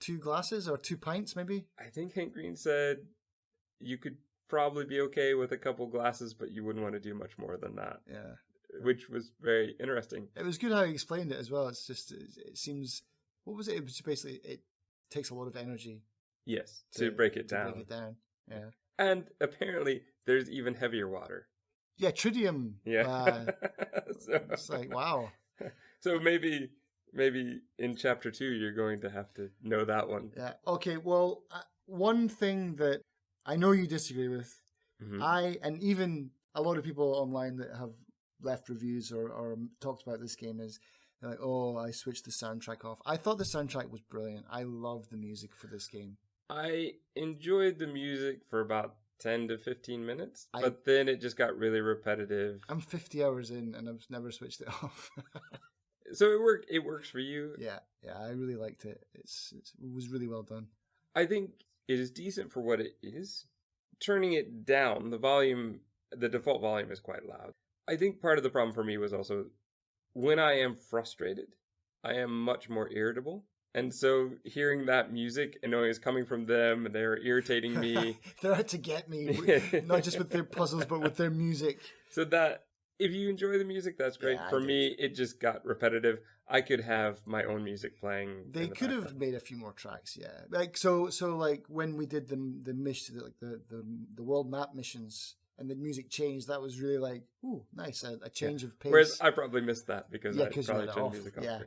2 glasses or 2 pints maybe? I think Hank Green said you could probably be okay with a couple glasses, but you wouldn't want to do much more than that. Yeah. Which was very interesting. It was good how he explained it as well. It's just, it seems, what was it? It was basically, it takes a lot of energy. Yes, to break it down. Yeah. And apparently there's even heavier water. Yeah, tritium. Yeah. It's like, wow. So maybe in chapter 2 you're going to have to know that one. Yeah. Okay, well, one thing that I know you disagree with, and even a lot of people online that have left reviews or talked about this game is they're like, oh, I switched the soundtrack off. I thought the soundtrack was brilliant. I loved the music for this game. I enjoyed the music for about 10 to 15 minutes, but then it just got really repetitive. I'm 50 hours in and I've never switched it off. So it works for you. Yeah, I really liked it. It was really well done. I think it is decent for what it is. Turning it down, the default volume is quite loud. I think part of the problem for me was also when I am frustrated, I am much more irritable. And so hearing that music and knowing it's coming from them and they were irritating me. They're out to get me, not just with their puzzles, but with their music. So that, if you enjoy the music, that's great. Yeah, For me, it just got repetitive. I could have my own music playing. They could have made a few more tracks, yeah. Like so like when we did the mission, like the world map missions, and the music changed. That was really like, ooh, nice, a change of pace. Whereas I probably missed that because I probably turned the music off. Yeah.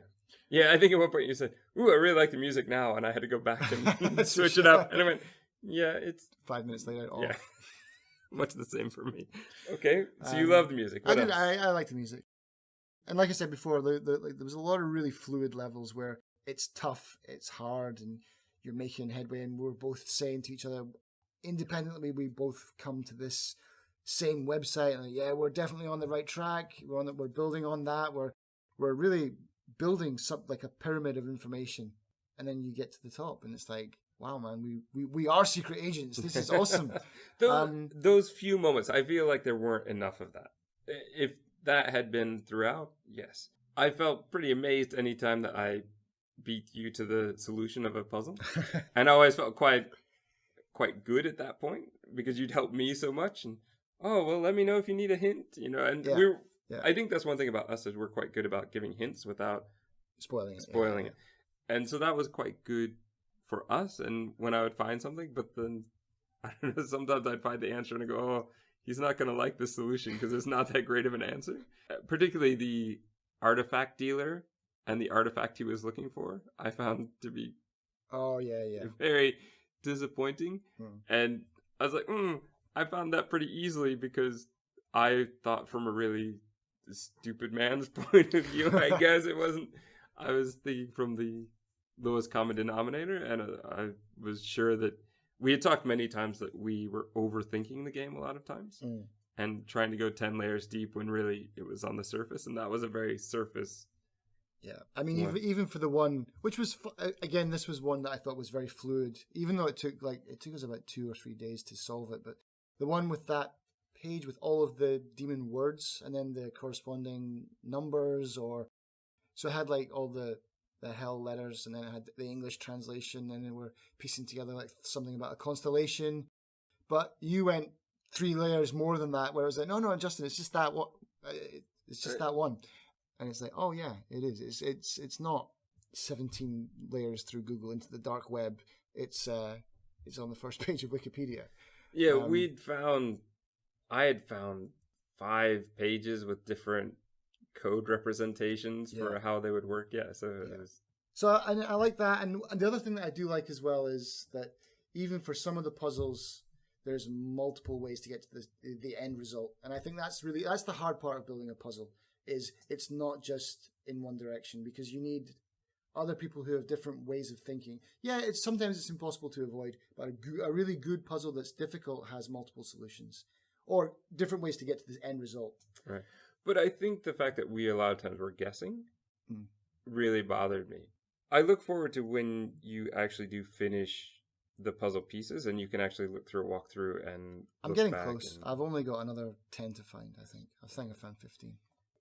Yeah, I think at one point you said, "Ooh, I really like the music now," and I had to go back and switch it up. And I went, "Yeah, it's 5 minutes later." Off. Yeah, much the same for me. Okay, so you love the music. What else? I like the music, and like I said before, there was a lot of really fluid levels where it's tough, it's hard, and you're making headway. And we're both saying to each other, independently, we both come to this same website, and yeah, we're definitely on the right track. We're building on that. We're really building something like a pyramid of information, and then you get to the top and it's like, wow, man, we are secret agents. This is awesome. Those few moments, I feel like there weren't enough of that. If that had been throughout, yes. I felt pretty amazed anytime that I beat you to the solution of a puzzle. And I always felt quite good at that point because you'd help me so much. And oh, well, let me know if you need a hint, and I think that's one thing about us is we're quite good about giving hints without spoiling it. And so that was quite good for us. And when I would find something, but then I don't know, sometimes I'd find the answer and I go, oh, he's not going to like this solution because it's not that great of an answer. Particularly the artifact dealer and the artifact he was looking for, I found to be very disappointing. And I was like, I found that pretty easily because I thought from a really stupid man's point of view, I guess. It wasn't, I was thinking from the lowest common denominator, and I was sure that we had talked many times that we were overthinking the game a lot of times and trying to go 10 layers deep when really it was on the surface, and that was a very surface. Yeah, I mean, even for the one, which was, again, this was one that I thought was very fluid, even though it took us about 2 or 3 days to solve it, but the one with that page with all of the demon words and then the corresponding numbers, so it had like all the hell letters, and then it had the English translation, and then we're piecing together like something about a constellation. But you went 3 layers more than that, where I was like, no, Justin, it's just that one. It's just that one, and it's like, oh yeah, it is. It's not 17 layers through Google into the dark web. It's on the first page of Wikipedia. Yeah, I had found 5 pages with different code representations for how they would work. Yeah, so it was... So I like that, and the other thing that I do like as well is that even for some of the puzzles, there's multiple ways to get to the end result, and I think that's the hard part of building a puzzle. Is it's not just in one direction, because you need other people who have different ways of thinking. Yeah, sometimes it's impossible to avoid, but a really good puzzle that's difficult has multiple solutions or different ways to get to the end result. Right. But I think the fact that we a lot of times were guessing really bothered me. I look forward to when you actually do finish the puzzle pieces and you can actually look through a walkthrough and I'm getting close. I've only got another 10 to find, I think. I found 15.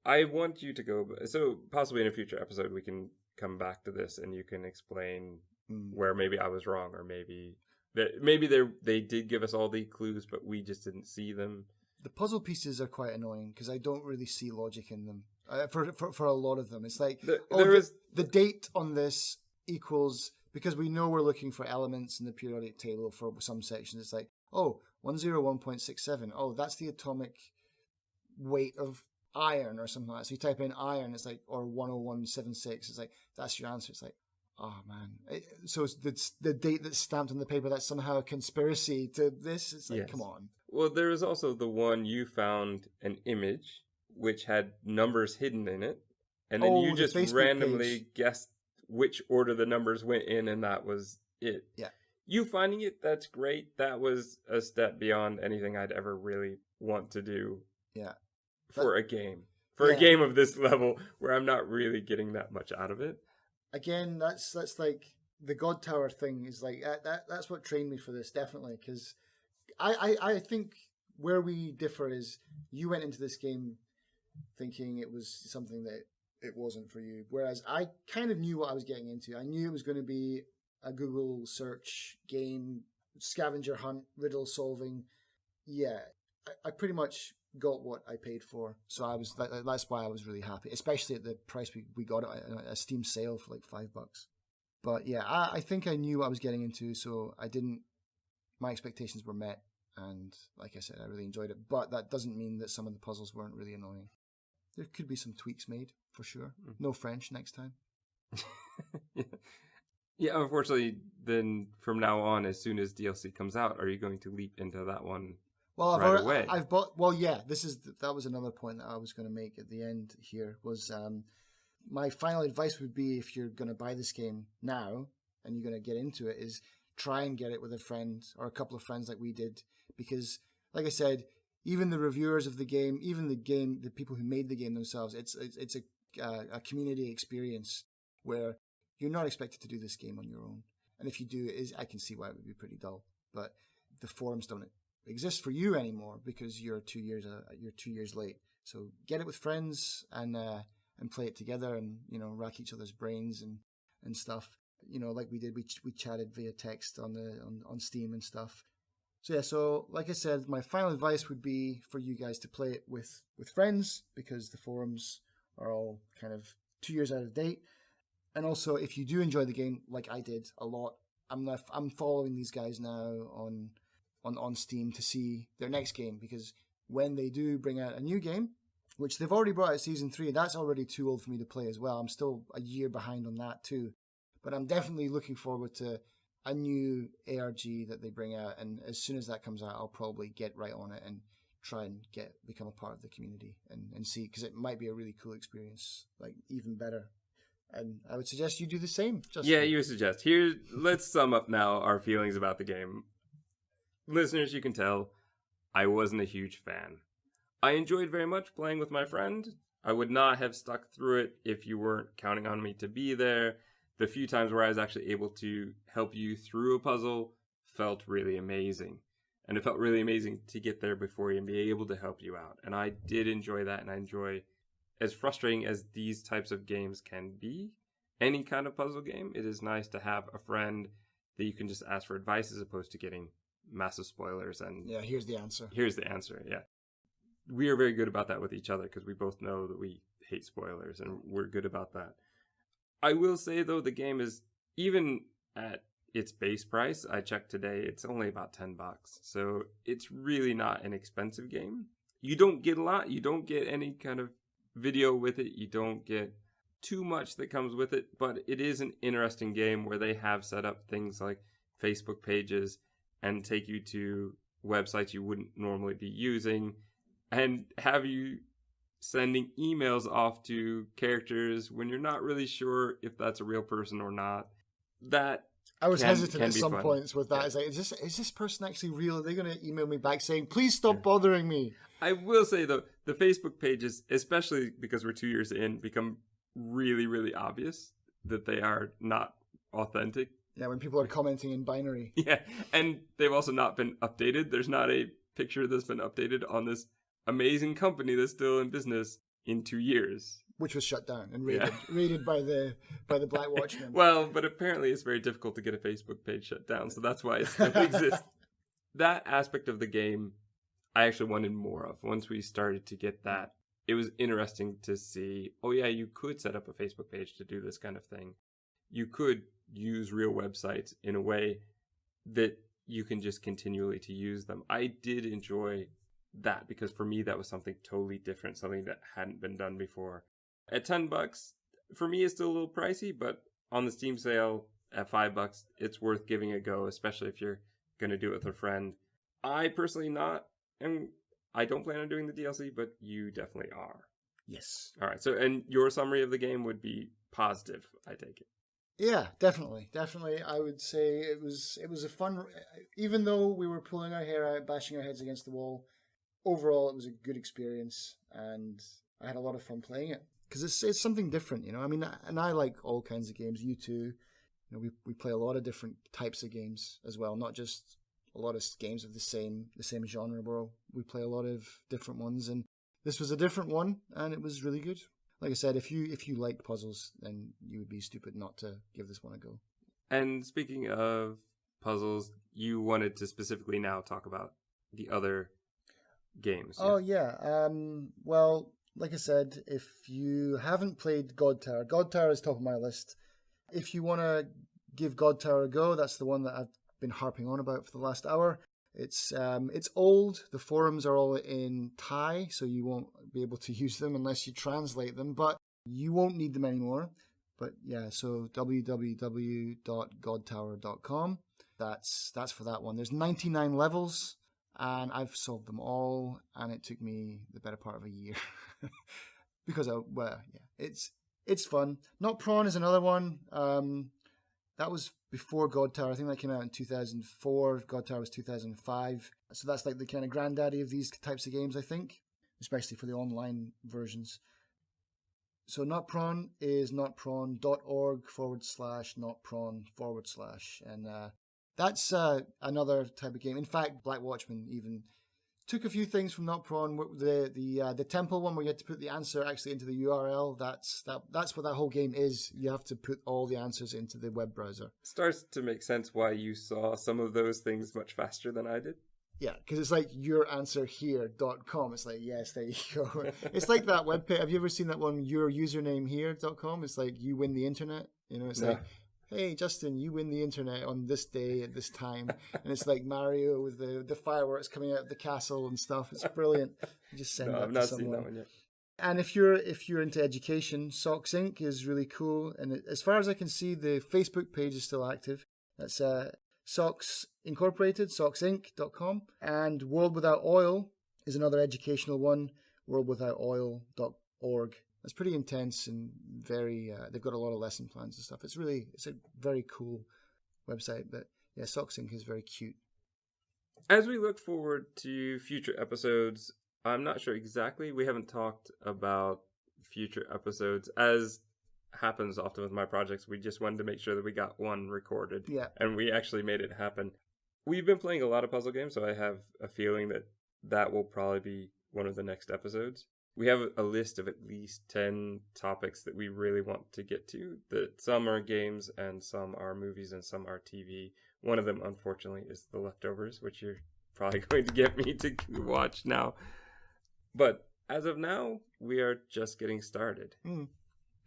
I want you to go, so possibly in a future episode we can come back to this and you can explain where maybe I was wrong, or maybe they did give us all the clues but we just didn't see them. The puzzle pieces are quite annoying because I don't really see logic in them. For a lot of them, it's like the date on this equals, because we know we're looking for elements in the periodic table for some sections. It's like 101.67. Oh, that's the atomic weight of iron or something like that. So you type in iron, it's like, or 101.76. It's like, that's your answer. It's like, oh man. So it's the date that's stamped on the paper, that's somehow a conspiracy to this. It's like, come on. Well, there was also the one you found an image which had numbers hidden in it, and then you just randomly guessed which order the numbers went in, and that was it. Yeah. You finding it, that's great. That was a step beyond anything I'd ever really want to do. Yeah. For a game. For a game of this level where I'm not really getting that much out of it. Again, that's like the God Tower thing is like that's what trained me for this, definitely, because I think where we differ is you went into this game thinking it was something that it wasn't for you. Whereas I kind of knew what I was getting into. I knew it was going to be a Google search game, scavenger hunt, riddle solving. Yeah, I pretty much got what I paid for. So that's why I was really happy, especially at the price we got it at a Steam sale for like $5. But yeah, I think I knew what I was getting into, so my expectations were met. And like I said, I really enjoyed it. But that doesn't mean that some of the puzzles weren't really annoying. There could be some tweaks made, for sure. No French next time. Yeah, unfortunately, then from now on, as soon as DLC comes out, are you going to leap into that one away? I've bought... Well, yeah, that was another point that I was going to make at the end here, was my final advice would be, if you're going to buy this game now, and you're going to get into it, is try and get it with a friend, or a couple of friends like we did. Because, like I said, even the reviewers of the game, even the people who made the game themselves, it's a community experience where you're not expected to do this game on your own. And if you do, I can see why it would be pretty dull. But the forums don't exist for you anymore because you're 2 years late. So get it with friends and play it together, and rack each other's brains and stuff. Like we did, we chatted via text on Steam and stuff. So yeah, so like I said, my final advice would be for you guys to play it with friends, because the forums are all kind of 2 years out of date. And also, if you do enjoy the game, like I did a lot, I'm following these guys now on Steam to see their next game, because when they do bring out a new game, which they've already brought out Season 3, that's already too old for me to play as well. I'm still a year behind on that too. But I'm definitely looking forward to a new ARG that they bring out, and as soon as that comes out, I'll probably get right on it and try and become a part of the community and see, because it might be a really cool experience, like even better. And I would suggest you do the same. Yeah, you suggest. Let's sum up now our feelings about the game. Listeners, you can tell I wasn't a huge fan. I enjoyed very much playing with my friend. I would not have stuck through it if you weren't counting on me to be there. The few times where I was actually able to help you through a puzzle felt really amazing. And it felt really amazing to get there before you and be able to help you out. And I did enjoy that, and I enjoy, as frustrating as these types of games can be, any kind of puzzle game, it is nice to have a friend that you can just ask for advice as opposed to getting massive spoilers. And yeah, here's the answer. Yeah. We are very good about that with each other, because we both know that we hate spoilers, and we're good about that. I will say, though, the game is, even at its base price, I checked today, it's only about $10. So it's really not an expensive game. You don't get a lot. You don't get any kind of video with it. You don't get too much that comes with it. But it is an interesting game where they have set up things like Facebook pages and take you to websites you wouldn't normally be using, and have you sending emails off to characters when you're not really sure if that's a real person or not. That I was hesitant at some points with that. Yeah. It's like, is this person actually real? Are they going to email me back saying, please stop bothering me? I will say, though, the Facebook pages, especially because we're 2 years in, become really, really obvious that they are not authentic. Yeah, when people are commenting in binary. Yeah, and they've also not been updated. There's not a picture that's been updated on this amazing company that's still in business in 2 years, which was shut down and raided by the Black Watchmen. Well, but apparently it's very difficult to get a Facebook page shut down, so that's why it still exists. That aspect of the game, I actually wanted more of. Once we started to get that, it was interesting to see, oh yeah, you could set up a Facebook page to do this kind of thing. You could use real websites in a way that you can just continually to use them. I did enjoy that, because for me that was something totally different, something that hadn't been done before. At $10, for me it's still a little pricey, but on the Steam sale at $5, it's worth giving a go, especially if you're going to do it with a friend. I personally not, and I don't plan on doing the DLC, but you definitely are. Yes. All right. So, and your summary of the game would be positive, I take it. Yeah, definitely. I would say it was a fun, even though we were pulling our hair out, bashing our heads against the wall. Overall, it was a good experience, and I had a lot of fun playing it, because it's something different, you know. I mean, and I like all kinds of games. You too. You know, we play a lot of different types of games as well, not just a lot of games of the same genre. We play a lot of different ones, and this was a different one, and it was really good. like I said, if you like puzzles, then you would be stupid not to give this one a go. And speaking of puzzles, you wanted to specifically now talk about the other games. Oh yeah. Well, like I said, if you haven't played God Tower is top of my list. If you want to give God Tower a go, that's the one that I've been harping on about for the last hour. It's old. The forums are all in Thai, so you won't be able to use them unless you translate them, but you won't need them anymore. But yeah, so www.godtower.com. That's for that one. There's 99 levels, and I've solved them all, and it took me the better part of a year. Because it's fun. Not Prawn is another one. That was before God Tower. I think that came out in 2004. God Tower was 2005. So that's like the kind of granddaddy of these types of games, I think, especially for the online versions. So Not Prawn is notprawn.org/notprawn/. And that's another type of game. In fact, Black Watchmen even took a few things from Not Prawn. The temple one where you had to put the answer actually into the URL. That's what that whole game is. You have to put all the answers into the web browser. Starts to make sense why you saw some of those things much faster than I did. Yeah, because it's like youranswerhere.com. It's like, yes, there you go. It's like that webpage. Have you ever seen that one, yourusername.here.com? It's like you win the internet. You know, it's like, hey, Justin, you win the internet on this day at this time. And it's like Mario with the fireworks coming out of the castle and stuff. It's brilliant. You just send that I've to not someone. seen that one yet. And if you're into education, Socks Inc. is really cool. And as far as I can see, the Facebook page is still active. That's Socks Incorporated, socksinc.com. And World Without Oil is another educational one, worldwithoutoil.org. That's pretty intense and very, they've got a lot of lesson plans and stuff. It's a very cool website. But yeah, Socks Inc. is very cute. As we look forward to future episodes, I'm not sure exactly. We haven't talked about future episodes. As happens often with my projects, we just wanted to make sure that we got one recorded. Yeah. And we actually made it happen. We've been playing a lot of puzzle games, so I have a feeling that will probably be one of the next episodes. We have a list of at least 10 topics that we really want to get to. That some are games and some are movies and some are TV. One of them, unfortunately, is The Leftovers, which you're probably going to get me to watch now. But as of now, we are just getting started.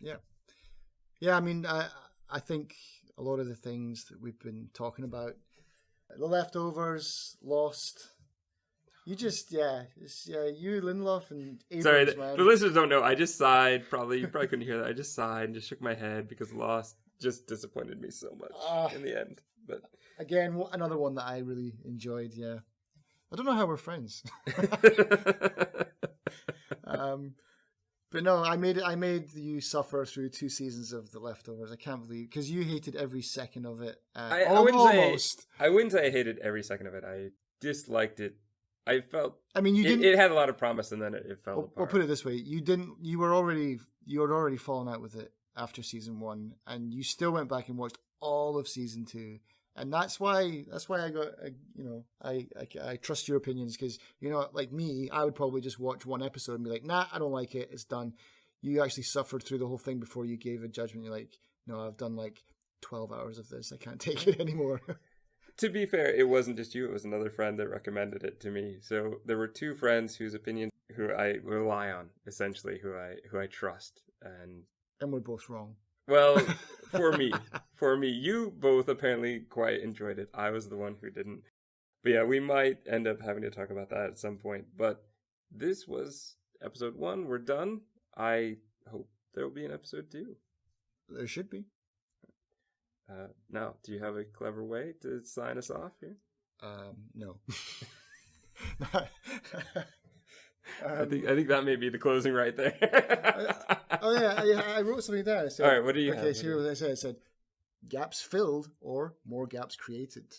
Yeah. Yeah, I mean, I think a lot of the things that we've been talking about, The Leftovers, Lost, you Lindelof and Abrams, Sorry, man. the listeners don't know. I just sighed. You probably couldn't hear that. I just sighed and just shook my head because Lost just disappointed me so much in the end. But again, another one that I really enjoyed. Yeah, I don't know how we're friends. But no, I made you suffer through 2 seasons of The Leftovers. I can't believe, because you hated every second of it. I wouldn't say I hated every second of it. I disliked it. I felt. I mean, you didn't. It had a lot of promise, and then it fell apart. Well, put it this way: you had already fallen out with it after season 1, and you still went back and watched all of season 2. And that's why I got, I trust your opinions, because, like me, I would probably just watch one episode and be like, nah, I don't like it, it's done. You actually suffered through the whole thing before you gave a judgment. You're like, no, I've done like 12 hours of this, I can't take it anymore. To be fair, it wasn't just you, it was another friend that recommended it to me. So there were 2 friends whose opinions, who I rely on, essentially, who I trust. And we're both wrong. Well, for me, you both apparently quite enjoyed it. I was the one who didn't. But yeah, we might end up having to talk about that at some point. But this was episode 1. We're done. I hope there will be an episode 2. There should be. Now, do you have a clever way to sign us off here? No. I think that may be the closing right there. I wrote something down. All right, what do you have? Okay, so here what I said. I said, gaps filled or more gaps created.